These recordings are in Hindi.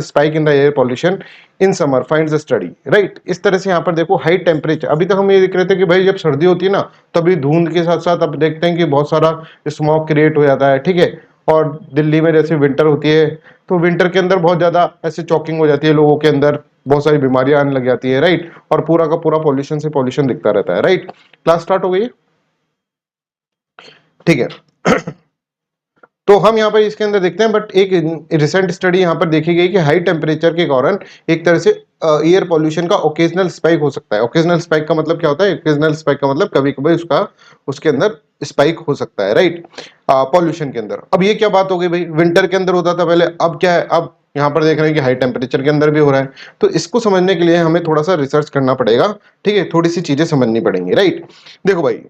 Spike in the air pollution in summer finds the study, right. इस तरह से यहाँ पर देखो हाई टेम्परेचर, अभी तक हम ये देख रहे थे कि भाई जब सर्दी होती है ना तभी धुंध के साथ साथ अब देखते हैं कि बहुत सारा स्मॉग क्रिएट हो जाता है, ठीक है। और दिल्ली में जैसे विंटर होती है तो विंटर के अंदर बहुत ज्यादा ऐसे चॉकिंग हो जाती है लोगों के अंदर, बहुत सारी बीमारियां आने लग जाती है, राइट। और पूरा का पूरा पॉल्यूशन से पॉल्यूशन दिखता रहता है, राइट। क्लास स्टार्ट हो गई, ठीक है। तो हम यहाँ पर इसके अंदर देखते हैं, बट एक रिसेंट स्टडी यहाँ पर देखी गई कि हाई टेम्परेचर के कारण एक तरह से एयर पॉल्यूशन का ओकेजनल स्पाइक हो सकता है। ओकेजनल स्पाइक का मतलब क्या होता है? ओकेजनल स्पाइक का मतलब कभी कभी उसके अंदर स्पाइक हो सकता है, राइट, पॉल्यूशन के अंदर। अब ये क्या बात हो गई भाई, विंटर के अंदर होता था पहले, अब क्या है, अब यहाँ पर देख रहे हैं कि हाई टेम्परेचर के अंदर भी हो रहा है। तो इसको समझने के लिए हमें थोड़ा सा रिसर्च करना पड़ेगा, ठीक है, थोड़ी सी चीजें समझनी पड़ेंगी, राइट। देखो भाई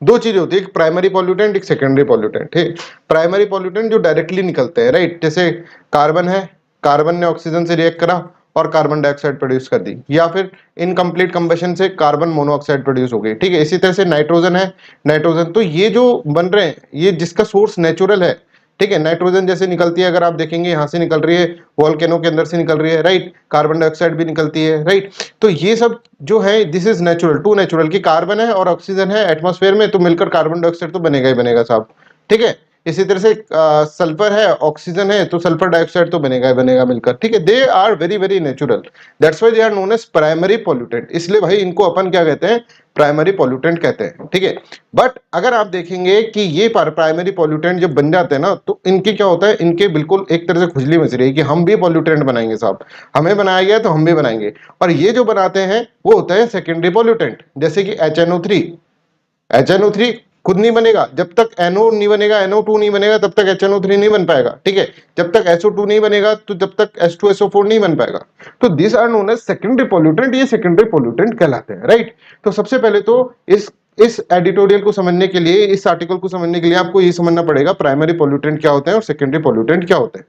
दो चीजें होती है, एक प्राइमरी पॉल्यूटेंट, एक सेकेंडरी पॉल्यूटेंट है। प्राइमरी पॉल्यूटेंट जो डायरेक्टली निकलते हैं, राइट, जैसे कार्बन है, कार्बन ने ऑक्सीजन से रिएक्ट करा और कार्बन डाइऑक्साइड प्रोड्यूस कर दी, या फिर इनकम्प्लीट कंबशन से कार्बन मोनोऑक्साइड प्रोड्यूस हो गई, ठीक है। इसी तरह से नाइट्रोजन है, नाइट्रोजन, तो ये जो बन रहे हैं ये जिसका सोर्स नेचुरल है, ठीक है। नाइट्रोजन जैसे निकलती है, अगर आप देखेंगे यहाँ से निकल रही है, वोल्केनो के अंदर से निकल रही है, राइट। कार्बन डाइऑक्साइड भी निकलती है, राइट। तो ये सब जो है this is natural to natural, की कार्बन है और ऑक्सीजन है एटमॉस्फेयर में तो मिलकर कार्बन डाइऑक्साइड तो बनेगा ही बनेगा साहब, ठीक है। इसी तरह से सल्फर है, ऑक्सीजन है, तो सल्फर डाइऑक्साइड तो बनेगा ही बनेगा मिलकर, ठीक है। They are very very natural, that's why they are known as primary pollutant. इसलिए भाई इनको अपन क्या कहते हैं? प्राइमरी पॉल्यूटेंट कहते हैं, ठीक है। बट अगर आप देखेंगे कि ये प्राइमरी पॉल्यूटेंट जब बन जाते हैं ना, तो इनके क्या होता है, इनके बिल्कुल एक तरह से खुजली मच रही है कि हम भी पॉल्यूटेंट बनाएंगे साहब, हमें बनाया गया तो हम भी बनाएंगे। और ये जो बनाते हैं वो होता है सेकेंडरी पॉल्यूटेंट, जैसे कि HNO3। HNO3 खुद नहीं बनेगा, जब तक NO नहीं बनेगा, NO2 नहीं बनेगा, तब तक HNO3 नहीं बन पाएगा, ठीक है। जब तक SO2 नहीं बनेगा तो जब तक H2SO4 नहीं बन पाएगा। तो this are known as secondary pollutant, ये सेकेंडरी पॉल्यूटेंट कहलाते हैं, राइट। तो सबसे पहले तो इस एडिटोरियल को समझने के लिए, इस आर्टिकल को समझने के लिए आपको ये समझना पड़ेगा प्राइमरी पॉल्यूटेंट क्या होते हैं और सेकेंडरी पॉल्यूटेंट क्या होते हैं।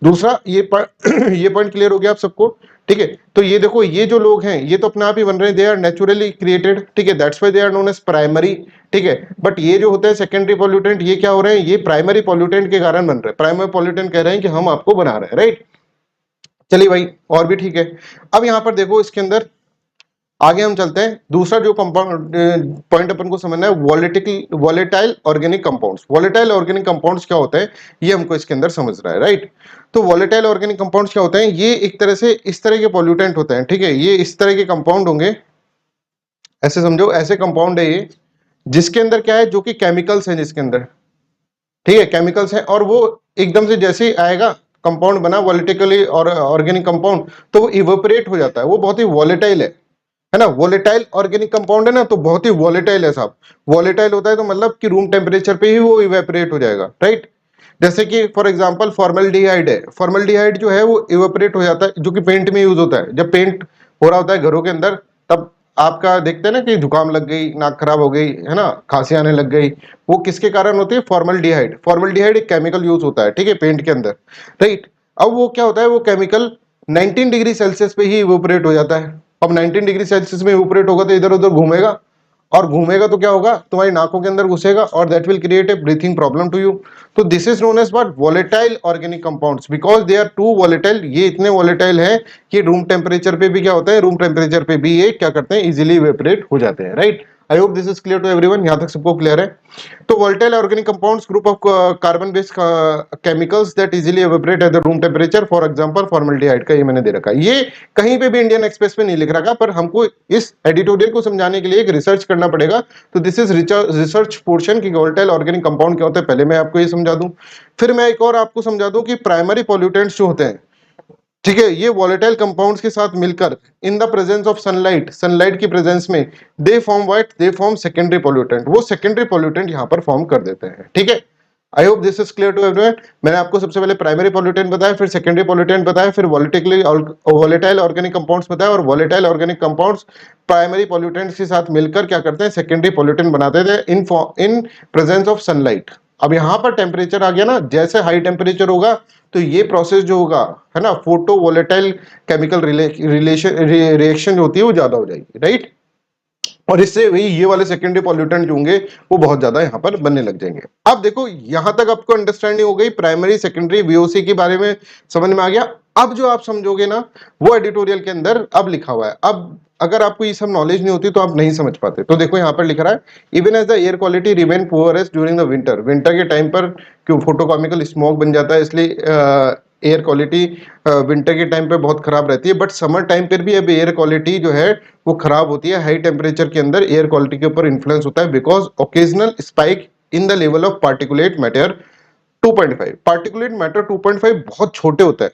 दूसरा ये पॉइंट क्लियर हो गया आप सबको, ठीक है। तो ये देखो, ये जो लोग हैं ये तो अपने आप ही बन रहे हैं, दे आर नेचुरली क्रिएटेड, ठीक है, that's why they are known as primary, ठीक है। बट ये जो होते हैं सेकेंडरी पॉल्यूटेंट, ये क्या हो रहे हैं? ये प्राइमरी पॉल्यूटेंट के कारण बन रहे हैं। प्राइमरी पॉल्यूटेंट कह रहे हैं कि हम आपको बना रहे हैं, राइट। चलिए भाई और भी ठीक है। अब यहां पर देखो इसके अंदर आगे हम चलते हैं, दूसरा जो कंपाउंड पॉइंट अपन को समझना है, volatile organic compounds. Volatile organic compounds क्या होते हैं ये हमको इसके अंदर समझ रहा है, राइट। तो वॉलेटाइल ऑर्गेनिक कंपाउंड्स क्या होते हैं? ये एक तरह से इस तरह के पॉल्यूटेंट होते हैं, ठीक है। ये इस तरह के कंपाउंड होंगे, ऐसे समझो, ऐसे कंपाउंड है ये, जिसके अंदर क्या है, जो कि केमिकल्स हैं जिसके अंदर, ठीक है, केमिकल्स हैं। और वो एकदम से जैसे ही आएगा कंपाउंड बना वॉलेटिकली और ऑर्गेनिक कंपाउंड, तो वो इवेपोरेट हो जाता है, वो बहुत ही वॉलेटाइल है ना। वॉलेटाइल ऑर्गेनिक कंपाउंड है ना, तो बहुत ही वॉलेटाइल है साहब। वॉलेटाइल होता है तो मतलब कि रूम टेम्परेचर पे ही वो इवेपोरेट हो जाएगा, राइट। जैसे कि फॉर एग्जांपल फॉर्मल्डिहाइड है, फॉर्मल्डिहाइड जो है वो इवेपोरेट हो जाता है, जो कि पेंट में यूज होता है। जब पेंट हो रहा होता है घरों के अंदर, तब आपका देखते हैं ना कि जुकाम लग गई, नाक खराब हो गई, है ना, खांसी आने लग गई, वो किसके कारण होती है? फॉर्मल्डिहाइड। फॉर्मल्डिहाइड एक केमिकल यूज होता है, ठीक है, पेंट के अंदर, राइट। अब वो क्या होता है, वो केमिकल 19 डिग्री सेल्सियस पे ही इवेपोरेट हो जाता है। अब 19 डिग्री सेल्सियस में इवेपोरेट होगा तो इधर उधर घूमेगा, और घूमेगा तो क्या होगा, तुम्हारी नाकों के अंदर घुसेगा, और that will create a breathing problem to you. तो this is known as what? Volatile organic compounds, because they are too volatile. ये इतने वॉलेटाइल है कि रूम टेम्परेचर पे भी क्या होता है, रूम टेम्परेचर पे भी ये क्या करते हैं, इजीली इवेपोरेट हो जाते हैं, right. I hope this is clear to everyone, यहां तक सबको क्लियर है। तो volatile organic compounds, group of carbon based chemicals that easily evaporate at the room temperature, for example formaldehyde का ये मैंने दे रखा है। ये कहीं पे भी इंडियन एक्सप्रेस में नहीं लिख रखा, पर हमको इस एडिटोरियल को समझाने के लिए एक रिसर्च करना पड़ेगा। तो दिस इज रिसर्च पोर्शन की वोलेटाइल ऑर्गेनिक कंपाउंड क्या होता है, पहले मैं आपको ये समझा दूं, फिर मैं एक और आपको समझा दूं कि प्राइमरी पॉल्यूटेंट्स जो होते हैं, ठीक है, ये वॉलेटाइल कंपाउंड्स के साथ मिलकर in the presence of sunlight, sunlight की प्रेजेंस में they form what? They form secondary pollutant. वो सेकेंडरी पॉल्यूटेंट यहां पर फॉर्म कर देते हैं, ठीक है। I hope this is clear to everyone. मैंने आपको सबसे पहले प्राइमरी पॉल्यूटेंट बताया, फिर सेकेंडरी पॉल्यूटेंट बताया, फिर वॉलेटाइल ऑर्गेनिक कंपाउंड्स बताया, और volatile organic compounds primary pollutants के साथ मिलकर क्या करते हैं, सेकेंडरी पॉल्यूटेंट बनाते थे इन प्रेजेंस ऑफ सनलाइट। अब यहां पर टेम्परेचर आ गया ना, जैसे हाई टेम्परेचर होगा तो ये प्रोसेस जो होगा, है ना, फोटो वोलेटाइल केमिकल रिएक्शन जो होती है वो ज्यादा हो जाएगी, राइट। और इससे वही ये वाले सेकेंडरी पॉल्यूटेंट जो होंगे वो बहुत ज्यादा यहाँ पर बनने लग जाएंगे। अब देखो यहां तक आपको अंडरस्टैंडिंग हो गई प्राइमरी सेकेंडरी वीओसी के बारे में, समझ में आ गया। अब जो आप समझोगे ना वो एडिटोरियल के अंदर अब लिखा हुआ है। अब अगर आपको ये सब नॉलेज नहीं होती तो आप नहीं समझ पाते। तो देखो यहाँ पर लिख रहा है, even as the air quality remain poorest during the winter, winter के टाइम पर क्यों फोटोकेमिकल स्मोक बन जाता है, इसलिए एयर क्वालिटी विंटर के टाइम पे बहुत खराब रहती है। बट समर टाइम पर भी अब एयर क्वालिटी जो है वो खराब होती है। हाई टेम्परेचर के अंदर एयर क्वालिटी के ऊपर इन्फ्लुएंस होता है because occasional spike in the level of particulate matter 2.5। Particulate matter 2.5 बहुत छोटे होते हैं,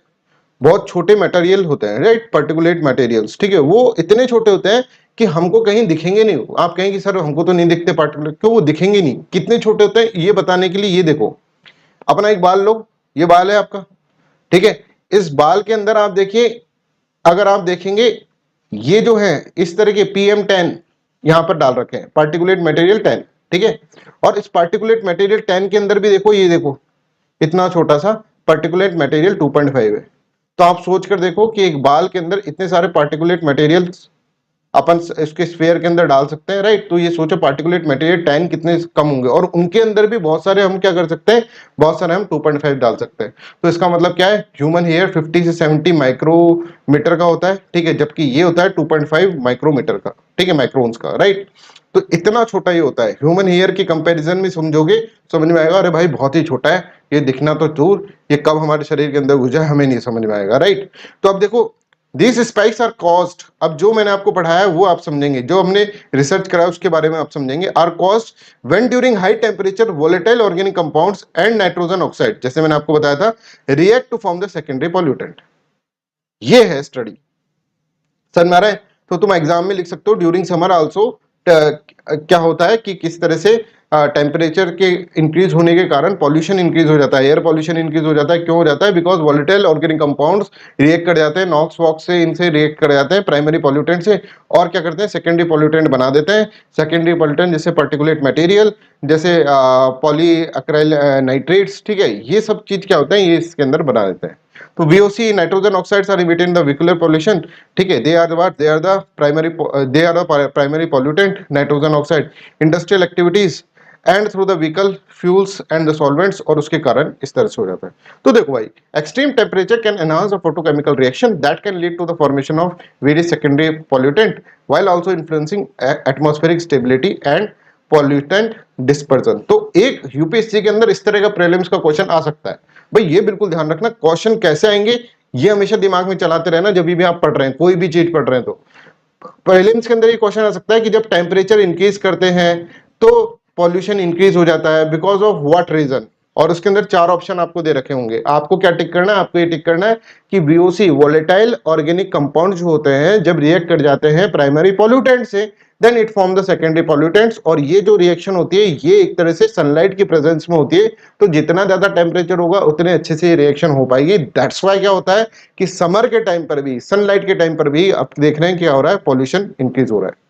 बहुत छोटे मटेरियल होते हैं, राइट। पार्टिकुलेट मटेरियल्स, ठीक है, वो इतने छोटे होते हैं कि हमको कहीं दिखेंगे नहीं। आप कहेंगे कि सर हमको तो नहीं दिखते पार्टिकुलेट, क्यों? वो दिखेंगे नहीं। कितने छोटे होते हैं ये बताने के लिए ये देखो, अपना एक बाल लो, ये बाल है आपका, ठीक है। इस बाल के अंदर आप देखिए, अगर आप देखेंगे ये जो है इस तरह के PM10 यहां पर डाल रखे हैं, पार्टिकुलेट मटेरियल 10, ठीक है। और इस पार्टिकुलेट मटेरियल 10 के अंदर भी देखो, ये देखो इतना छोटा सा पार्टिकुलेट मटेरियल 2.5 है। तो आप सोच कर देखो कि एक बाल के अंदर इतने सारे पार्टिकुलेट मटेरियल्स अपन इसके स्फीयर के अंदर डाल सकते हैं, राइट। तो ये सोचो पार्टिकुलेट मटेरियल 10 कितने कम होंगे, और उनके अंदर भी बहुत सारे हम क्या कर सकते हैं, बहुत सारे हम 2.5 डाल सकते हैं। तो इसका मतलब क्या है, ह्यूमन हेयर 50 से 70 माइक्रोमीटर का होता है, ठीक है, जबकि ये होता है 2.5 माइक्रोमीटर का, ठीक है, माइक्रोन्स का, राइट। तो इतना छोटा ये होता है। ह्यूमन हेयर की कंपैरिजन में समझोगे, समझ में आएगा, अरे भाई बहुत ही छोटा है, ये दिखना तो दूर, ये कब हमारे शरीर के अंदर घुस जाए हमें नहीं समझ में आएगा, राइट। तो अब देखो These spikes are caused, अब जो मैंने आपको पढ़ाया है वो आप समझेंगे, जो हमने रिसर्च कराया उसके बारे में आप समझेंगे। Are caused when during high temperature volatile organic compounds and nitrogen oxide, जैसे मैंने आपको बताया था, react to form the secondary pollutant। ये है स्टडी, समझ में आ रहा है। तो तुम एग्जाम में लिख सकते हो ड्यूरिंग समर आल्सो क्या होता है कि किस तरह से टेम्परेचर के इंक्रीज होने के कारण पॉल्यूशन इंक्रीज हो जाता है, एयर पॉल्यूशन इंक्रीज हो जाता है। क्यों हो जाता है? Because volatile organic compounds react कर जाते हैं, नॉक्स वॉक्स से, इनसे रिएक्ट कर जाते हैं प्राइमरी पॉल्यूटेंट से, और क्या करते हैं, सेकेंडरी पॉल्यूटेंट बना देते हैं। सेकेंडरी पॉल्यूटेंट जैसे पार्टिकुलेट मटेरियल, जैसे पॉली अक्राइल नाइट्रेट्स, ठीक है, ये सब चीज क्या होता है, ये इसके अंदर बना देते हैं। तो VOC nitrogen oxides are emitted in the vehicular pollution, ठीक है, they are the primary pollutant, nitrogen oxide, industrial activities and through the vehicle fuels and the solvents, और उसके कारण इस तरह से हो जाता है। तो देखो भाई, extreme temperature can enhance the photochemical reaction that can lead to the formation of various secondary pollutant while also influencing atmospheric stability and pollutant dispersion. तो एक यूपीएससी के अंदर इस तरह का प्रीलिम्स का क्वेश्चन आ सकता है। भाई ये बिल्कुल ध्यान रखना, क्वेश्चन कैसे आएंगे ये हमेशा दिमाग में चलाते रहना जब भी आप पढ़ रहे हैं, कोई भी चीज पढ़ रहे हैं। तो प्रीलिम्स के अंदर ये क्वेश्चन आ सकता है कि जब टेम्परेचर इंक्रीज करते हैं तो पॉल्यूशन इंक्रीज हो जाता है, बिकॉज ऑफ व्हाट रीजन। और उसके अंदर 4 ऑप्शन आपको दे रखे होंगे, आपको क्या टिक करना है, आपको ये टिक करना है कि VOC वोलेटाइल ऑर्गेनिक कंपाउंड जो होते हैं जब रिएक्ट कर जाते हैं प्राइमरी पॉल्यूटेंट से, then it form the secondary pollutants. और ये जो रिएक्शन होती है ये एक तरह से सनलाइट की प्रेजेंस में होती है, तो जितना ज्यादा टेम्परेचर होगा उतने अच्छे से ये रिएक्शन हो पाएगी। दैट्स वाई क्या होता है कि समर के टाइम पर भी, सनलाइट के टाइम पर भी आप देख रहे हैं क्या हो रहा है, पॉल्यूशन इंक्रीज हो रहा है।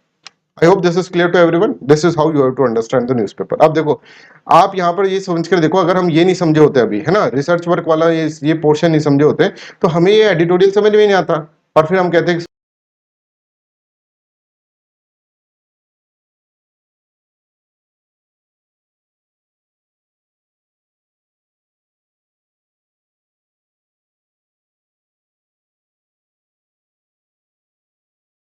I hope this is clear to everyone, this is how you have to understand the newspaper. अब देखो आप यहाँ पर ये समझ कर देखो, अगर हम ये नहीं समझे होते अभी, है ना, रिसर्च वर्क वाला ये पोर्शन नहीं समझे होते तो हमें ये एडिटोरियल समझ में नहीं आता, और फिर हम कहते हैं